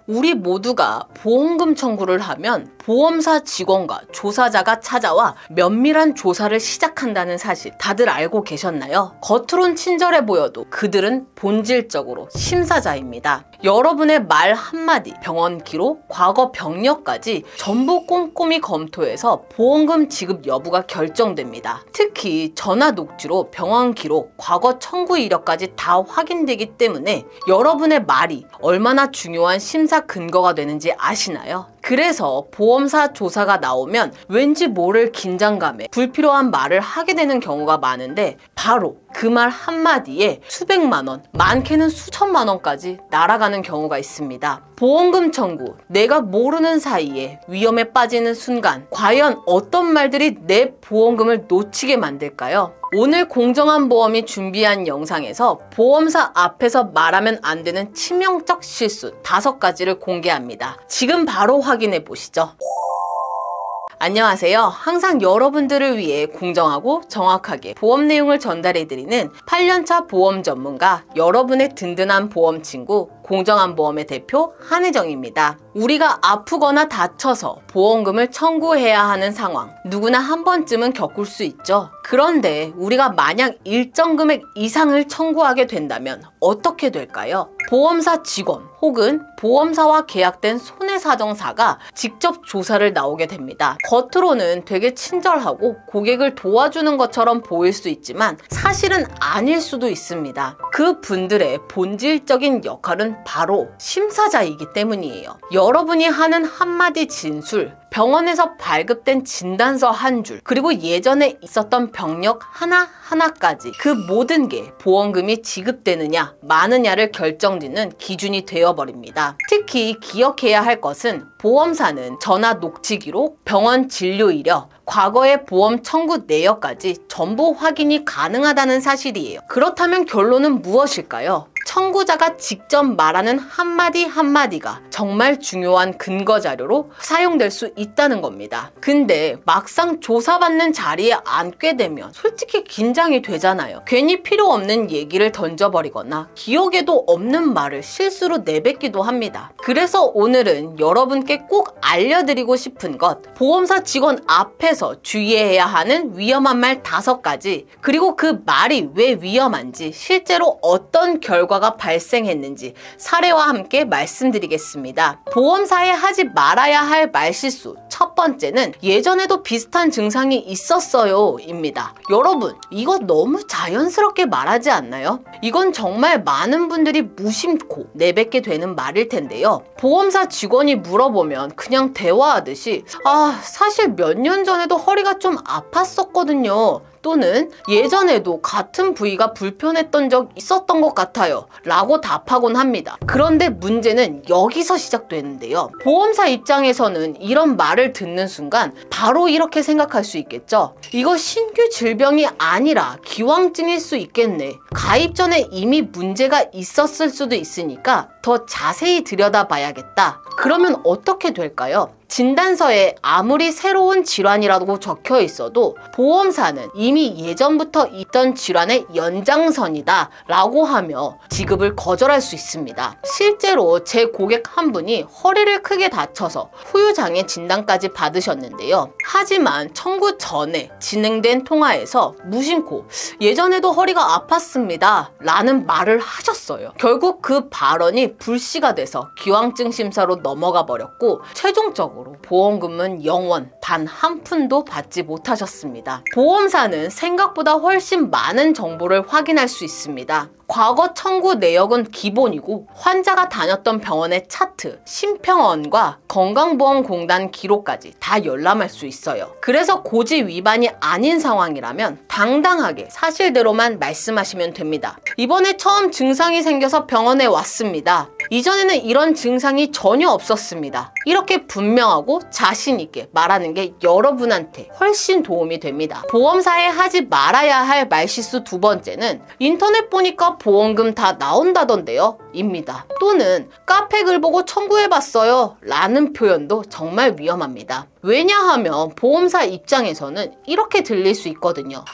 우리 모두가 보험금 청구를 하면 보험사 직원과 조사자가 찾아와 면밀한 조사를 시작한다는 사실 다들 알고 계셨나요? 겉으론 친절해 보여도 그들은 본질적으로 심사자입니다. 여러분의 말 한마디, 병원 기록, 과거 병력까지 전부 꼼꼼히 검토해서 보험금 지급 여부가 결정됩니다. 특히 전화 녹취로 병원 기록, 과거 청구 이력까지 다 확인되기 때문에 여러분의 말이 얼마나 중요한 심사 근거가 되는지 아시나요? 그래서 보험사 조사가 나오면 왠지 모를 긴장감에 불필요한 말을 하게 되는 경우가 많은데 바로 그 말 한마디에 수백만 원, 많게는 수천만 원까지 날아가는 경우가 있습니다. 보험금 청구, 내가 모르는 사이에 위험에 빠지는 순간 과연 어떤 말들이 내 보험금을 놓치게 만들까요? 오늘 공정한 보험이 준비한 영상에서 보험사 앞에서 말하면 안 되는 치명적 실수 5가지를 공개합니다. 지금 바로 확인해 보시죠. 안녕하세요. 항상 여러분들을 위해 공정하고 정확하게 보험 내용을 전달해드리는 8년차 보험 전문가, 여러분의 든든한 보험 친구, 공정한 보험의 대표 한혜정입니다. 우리가 아프거나 다쳐서 보험금을 청구해야 하는 상황, 누구나 한 번쯤은 겪을 수 있죠. 그런데 우리가 만약 일정 금액 이상을 청구하게 된다면 어떻게 될까요? 보험사 직원 혹은 보험사와 계약된 손해사정사가 직접 조사를 나오게 됩니다. 겉으로는 되게 친절하고 고객을 도와주는 것처럼 보일 수 있지만 사실은 아닐 수도 있습니다. 그 분들의 본질적인 역할은 바로 심사자이기 때문이에요. 여러분이 하는 한마디 진술, 병원에서 발급된 진단서 한 줄, 그리고 예전에 있었던 병력 하나하나까지 그 모든 게 보험금이 지급되느냐 마느냐를 결정짓는 기준이 되어버립니다. 특히 기억해야 할 것은 보험사는 전화 녹취 기록, 병원 진료 이력, 과거의 보험 청구 내역까지 전부 확인이 가능하다는 사실이에요. 그렇다면 결론은 무엇일까요? 청구자가 직접 말하는 한마디 한마디가 정말 중요한 근거 자료로 사용될 수 있다는 겁니다. 근데 막상 조사받는 자리에 앉게 되면 솔직히 긴장이 되잖아요. 괜히 필요 없는 얘기를 던져버리거나 기억에도 없는 말을 실수로 내뱉기도 합니다. 그래서 오늘은 여러분께 꼭 알려드리고 싶은 것, 보험사 직원 앞에서 주의해야 하는 위험한 말 5가지, 그리고 그 말이 왜 위험한지, 실제로 어떤 결과가 발생했는지 사례와 함께 말씀드리겠습니다. 보험사에 하지 말아야 할 말실수 첫 번째는 예전에도 비슷한 증상이 있었어요 입니다. 여러분, 이거 너무 자연스럽게 말하지 않나요? 이건 정말 많은 분들이 무심코 내뱉게 되는 말일 텐데요. 보험사 직원이 물어보면 그냥 대화하듯이 사실 몇 년 전에도 허리가 좀 아팠었거든요. 또는 예전에도 같은 부위가 불편했던 적 있었던 것 같아요 라고 답하곤 합니다. 그런데 문제는 여기서 시작되는데요. 보험사 입장에서는 이런 말을 듣는 순간 바로 이렇게 생각할 수 있겠죠. 이거 신규 질병이 아니라 기왕증일 수 있겠네. 가입 전에 이미 문제가 있었을 수도 있으니까 더 자세히 들여다봐야겠다. 그러면 어떻게 될까요? 진단서에 아무리 새로운 질환이라고 적혀 있어도 보험사는 이미 예전부터 있던 질환의 연장선이다 라고 하며 지급을 거절할 수 있습니다. 실제로 제 고객 한 분이 허리를 크게 다쳐서 후유장애 진단까지 받으셨는데요. 하지만 청구 전에 진행된 통화에서 무심코 예전에도 허리가 아팠습니다 라는 말을 하셨어요. 결국 그 발언이 불씨가 돼서 기왕증 심사로 넘어가 버렸고 최종적으로 보험금은 영원 단 한 푼도 받지 못하셨습니다. 보험사는 생각보다 훨씬 많은 정보를 확인할 수 있습니다. 과거 청구 내역은 기본이고 환자가 다녔던 병원의 차트, 심평원과 건강보험공단 기록까지 다 열람할 수 있어요. 그래서 고지 위반이 아닌 상황이라면 당당하게 사실대로만 말씀하시면 됩니다. 이번에 처음 증상이 생겨서 병원에 왔습니다. 이전에는 이런 증상이 전혀 없었습니다. 이렇게 분명하고 자신 있게 말하는 게 여러분한테 훨씬 도움이 됩니다. 보험사에 하지 말아야 할 말실수 2번째는 인터넷 보니까 보험금 다 나온다던데요 입니다. 또는 카페 글 보고 청구해봤어요 라는 표현도 정말 위험합니다. 왜냐하면 보험사 입장에서는 이렇게 들릴 수 있거든요.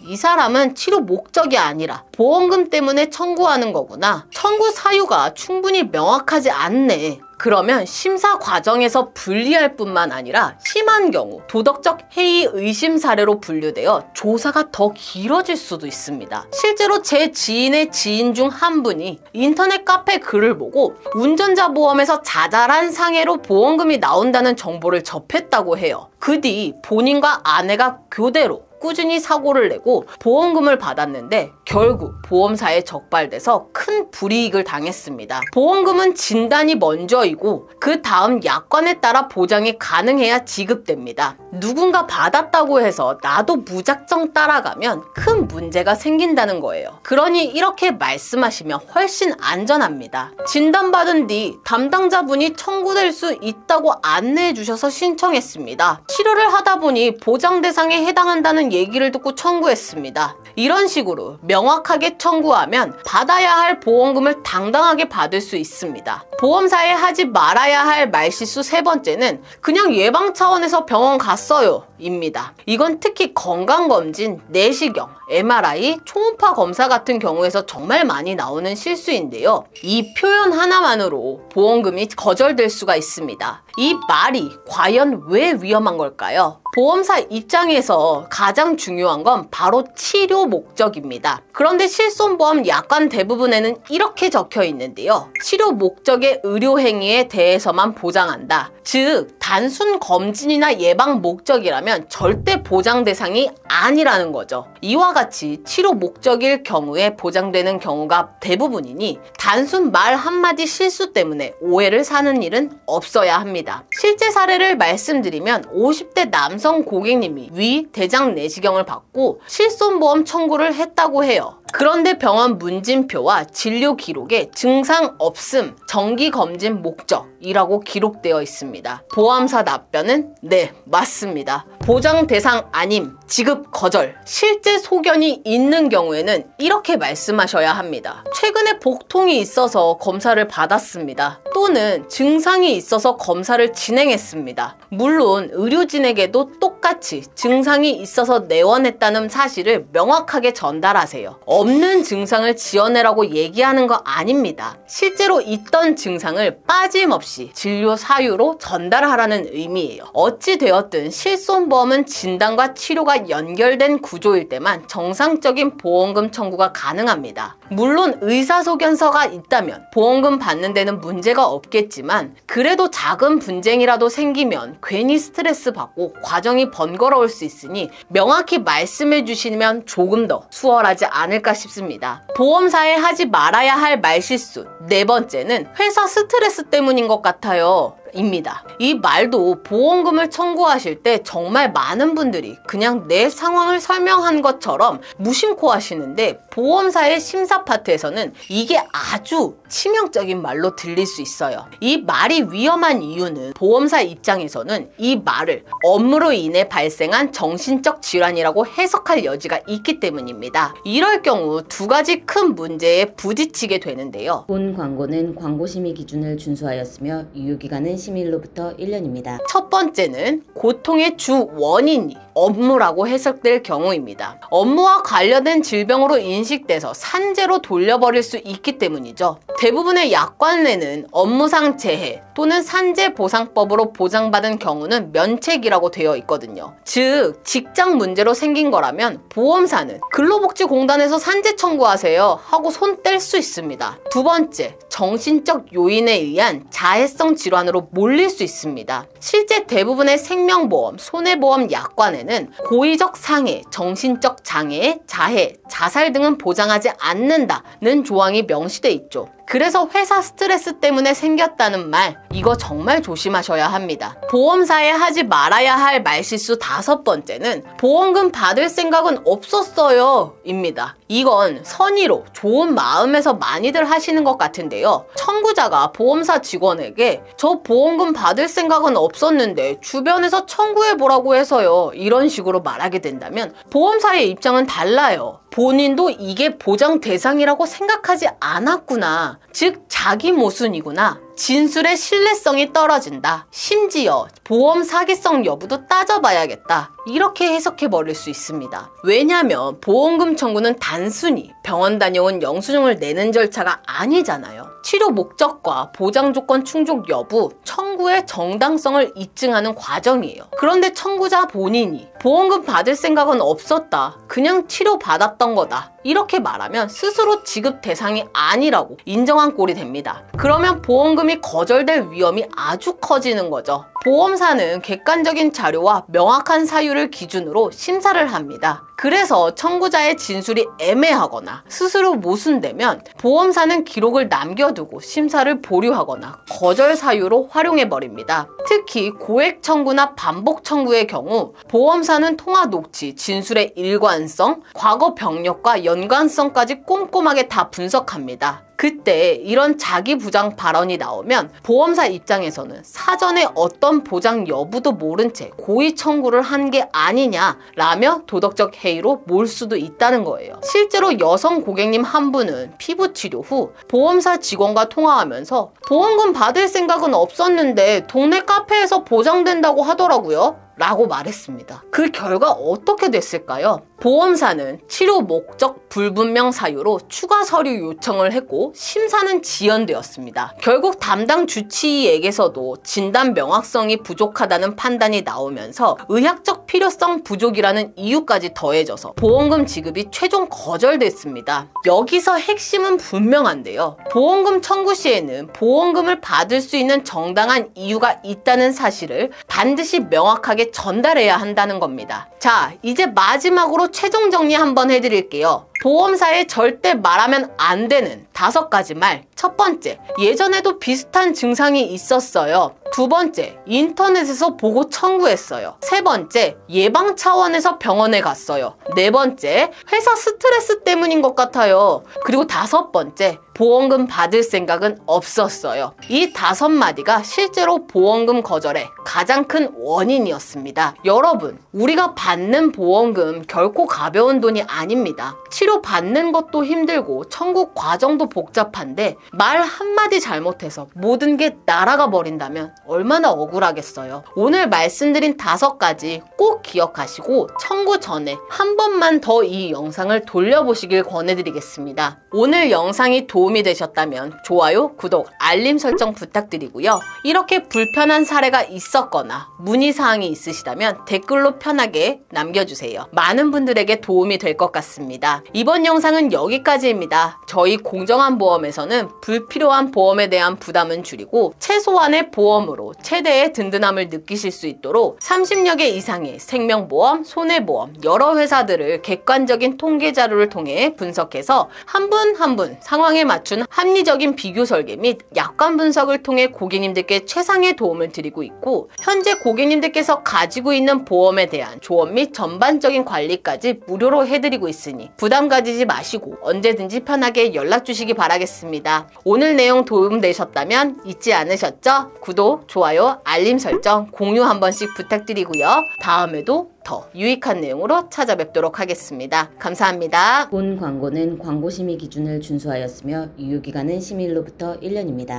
이 사람은 치료 목적이 아니라 보험금 때문에 청구하는 거구나. 청구 사유가 충분히 명확하지 않네. 그러면 심사 과정에서 불리할 뿐만 아니라 심한 경우 도덕적 해이 의심 사례로 분류되어 조사가 더 길어질 수도 있습니다. 실제로 제 지인의 지인 중 한 분이 인터넷 카페 글을 보고 운전자 보험에서 자잘한 상해로 보험금이 나온다는 정보를 접했다고 해요. 그 뒤 본인과 아내가 교대로 꾸준히 사고를 내고 보험금을 받았는데 결국 보험사에 적발돼서 큰 불이익을 당했습니다. 보험금은 진단이 먼저이고 그 다음 약관에 따라 보장이 가능해야 지급됩니다. 누군가 받았다고 해서 나도 무작정 따라가면 큰 문제가 생긴다는 거예요. 그러니 이렇게 말씀하시면 훨씬 안전합니다. 진단받은 뒤 담당자분이 청구될 수 있다고 안내해 주셔서 신청했습니다. 치료를 하다 보니 보장 대상에 해당한다는 얘기를 듣고 청구했습니다. 이런 식으로 명확하게 청구하면 받아야 할 보험금을 당당하게 받을 수 있습니다. 보험사에 하지 말아야 할 말실수 세 번째는 그냥 예방 차원에서 병원 갔어요 입니다. 이건 특히 건강검진, 내시경, MRI, 초음파 검사 같은 경우에서 정말 많이 나오는 실수인데요. 이 표현 하나만으로 보험금이 거절될 수가 있습니다. 이 말이 과연 왜 위험한 걸까요? 보험사 입장에서 가장 중요한 건 바로 치료 목적입니다. 그런데 실손보험 약관 대부분에는 이렇게 적혀 있는데요. 치료 목적의 의료행위에 대해서만 보장한다. 즉, 단순 검진이나 예방 목적이라면 절대 보장 대상이 아니라는 거죠. 이와 같이 치료 목적일 경우에 보장되는 경우가 대부분이니 단순 말 한마디 실수 때문에 오해를 사는 일은 없어야 합니다. 실제 사례를 말씀드리면 50대 남성 고객님이 위, 대장 내시경을 받고 실손보험 청구를 했다고 해요. 그런데 병원 문진표와 진료 기록에 증상 없음, 정기검진 목적이라고 기록되어 있습니다. 보험사 답변은 네, 맞습니다. 보장 대상 아님, 지급 거절. 실제 소견이 있는 경우에는 이렇게 말씀하셔야 합니다. 최근에 복통이 있어서 검사를 받았습니다. 또는 증상이 있어서 검사를 진행했습니다. 물론 의료진에게도 똑같이 증상이 있어서 내원했다는 사실을 명확하게 전달하세요. 없는 증상을 지어내라고 얘기하는 거 아닙니다. 실제로 있던 증상을 빠짐없이 진료 사유로 전달하라는 의미예요. 어찌 되었든 실손보험은 진단과 치료가 연결된 구조일 때만 정상적인 보험금 청구가 가능합니다. 물론 의사소견서가 있다면 보험금 받는 데는 문제가 없겠지만 그래도 작은 분쟁이라도 생기면 괜히 스트레스 받고 과정이 번거로울 수 있으니 명확히 말씀해 주시면 조금 더 수월하지 않을까 싶습니다. 보험사에 하지 말아야 할 말실수 네 번째는 회사 스트레스 때문인 것 같아요. 입니다. 이 말도 보험금을 청구하실 때 정말 많은 분들이 그냥 내 상황을 설명한 것처럼 무심코 하시는데 보험사의 심사 파트에서는 이게 아주 치명적인 말로 들릴 수 있어요. 이 말이 위험한 이유는 보험사 입장에서는 이 말을 업무로 인해 발생한 정신적 질환이라고 해석할 여지가 있기 때문입니다. 이럴 경우 두 가지 큰 문제에 부딪히게 되는데요. 본 광고는 광고심의 기준을 준수하였으며 유효기간은 심의일로부터 1년입니다. 첫 번째는 고통의 주 원인이 업무라고 해석될 경우입니다. 업무와 관련된 질병으로 인식돼서 산재로 돌려버릴 수 있기 때문이죠. 대부분의 약관에는 업무상 재해 또는 산재보상법으로 보장받은 경우는 면책이라고 되어 있거든요. 즉, 직장 문제로 생긴 거라면 보험사는 근로복지공단에서 산재 청구하세요 하고 손 뗄 수 있습니다. 두 번째, 정신적 요인에 의한 자해성 질환으로 몰릴 수 있습니다. 실제 대부분의 생명보험, 손해보험 약관에는 고의적 상해, 정신적 장애, 자해, 자살 등은 보장하지 않는다는 조항이 명시돼 있죠. 그래서 회사 스트레스 때문에 생겼다는 말, 이거 정말 조심하셔야 합니다. 보험사에 하지 말아야 할 말실수 다섯 번째는 보험금 받을 생각은 없었어요 입니다. 이건 선의로 좋은 마음에서 많이들 하시는 것 같은데요. 청구자가 보험사 직원에게 저 보험금 받을 생각은 없었는데 주변에서 청구해보라고 해서요, 이런 식으로 말하게 된다면 보험사의 입장은 달라요. 본인도 이게 보장 대상이라고 생각하지 않았구나. 즉, 자기 모순이구나. 진술의 신뢰성이 떨어진다. 심지어 보험 사기성 여부도 따져봐야겠다. 이렇게 해석해버릴 수 있습니다. 왜냐하면 보험금 청구는 단순히 병원 다녀온 영수증을 내는 절차가 아니잖아요. 치료 목적과 보장 조건 충족 여부, 청구의 정당성을 입증하는 과정이에요. 그런데 청구자 본인이 보험금 받을 생각은 없었다, 그냥 치료받았던 거다, 이렇게 말하면 스스로 지급 대상이 아니라고 인정한 꼴이 됩니다. 그러면 보험금이 거절될 위험이 아주 커지는 거죠. 보험사는 객관적인 자료와 명확한 사유를 기준으로 심사를 합니다. 그래서 청구자의 진술이 애매하거나 스스로 모순되면 보험사는 기록을 남겨두고 심사를 보류하거나 거절 사유로 활용해버립니다. 특히 고액 청구나 반복 청구의 경우 보험사는 통화 녹취, 진술의 일관성, 과거 병력과 연관성까지 꼼꼼하게 다 분석합니다. 그때 이런 자기 부장 발언이 나오면 보험사 입장에서는 사전에 어떤 보장 여부도 모른 채 고의 청구를 한 게 아니냐라며 도덕적 해이로 몰 수도 있다는 거예요. 실제로 여성 고객님 한 분은 피부 치료 후 보험사 직원과 통화하면서 보험금 받을 생각은 없었는데 동네 카페에서 보장된다고 하더라고요 라고 말했습니다. 그 결과 어떻게 됐을까요? 보험사는 치료 목적 불분명 사유로 추가 서류 요청을 했고 심사는 지연되었습니다. 결국 담당 주치의에게서도 진단 명확성이 부족하다는 판단이 나오면서 의학적 필요성 부족이라는 이유까지 더해져서 보험금 지급이 최종 거절됐습니다. 여기서 핵심은 분명한데요. 보험금 청구 시에는 보험금을 받을 수 있는 정당한 이유가 있다는 사실을 반드시 명확하게 전달해야 한다는 겁니다. 자, 이제 마지막으로 최종 정리 한번 해드릴게요. 보험사에 절대 말하면 안 되는 5가지 말. 첫 번째, 예전에도 비슷한 증상이 있었어요. 두 번째, 인터넷에서 보고 청구했어요. 세 번째, 예방 차원에서 병원에 갔어요. 네 번째, 회사 스트레스 때문인 것 같아요. 그리고 5번째, 보험금 받을 생각은 없었어요. 이 5마디가 실제로 보험금 거절의 가장 큰 원인이었습니다. 여러분, 우리가 받는 보험금 결코 가벼운 돈이 아닙니다. 치료 받는 것도 힘들고 청구 과정도 복잡한데 말 한마디 잘못해서 모든 게 날아가 버린다면 얼마나 억울하겠어요. 오늘 말씀드린 5가지 꼭 기억하시고 청구 전에 한 번만 더 이 영상을 돌려보시길 권해드리겠습니다. 오늘 영상이 도움이 되셨다면 좋아요, 구독, 알림 설정 부탁드리고요. 이렇게 불편한 사례가 있었거나 문의사항이 있으시다면 댓글로 편하게 남겨주세요. 많은 분들에게 도움이 될 것 같습니다. 이번 영상은 여기까지입니다. 저희 공정한 보험에서는 불필요한 보험에 대한 부담은 줄이고 최소한의 보험으로 최대의 든든함을 느끼실 수 있도록 30여 개 이상의 생명보험, 손해보험, 여러 회사들을 객관적인 통계 자료를 통해 분석해서 한 분 한 분 상황에 맞춘 합리적인 비교 설계 및 약관 분석을 통해 고객님들께 최상의 도움을 드리고 있고, 현재 고객님들께서 가지고 있는 보험에 대한 조언 및 전반적인 관리까지 무료로 해드리고 있으니 부담 가지지 마시고 언제든지 편하게 연락 주시기 바라겠습니다. 오늘 내용 도움되셨다면 잊지 않으셨죠? 구독, 좋아요, 알림 설정, 공유 한 번씩 부탁드리고요. 다음에도 더 유익한 내용으로 찾아뵙도록 하겠습니다. 감사합니다. 본 광고는 광고 심의 기준을 준수하였으며 유효기간은 심의일로부터 1년입니다.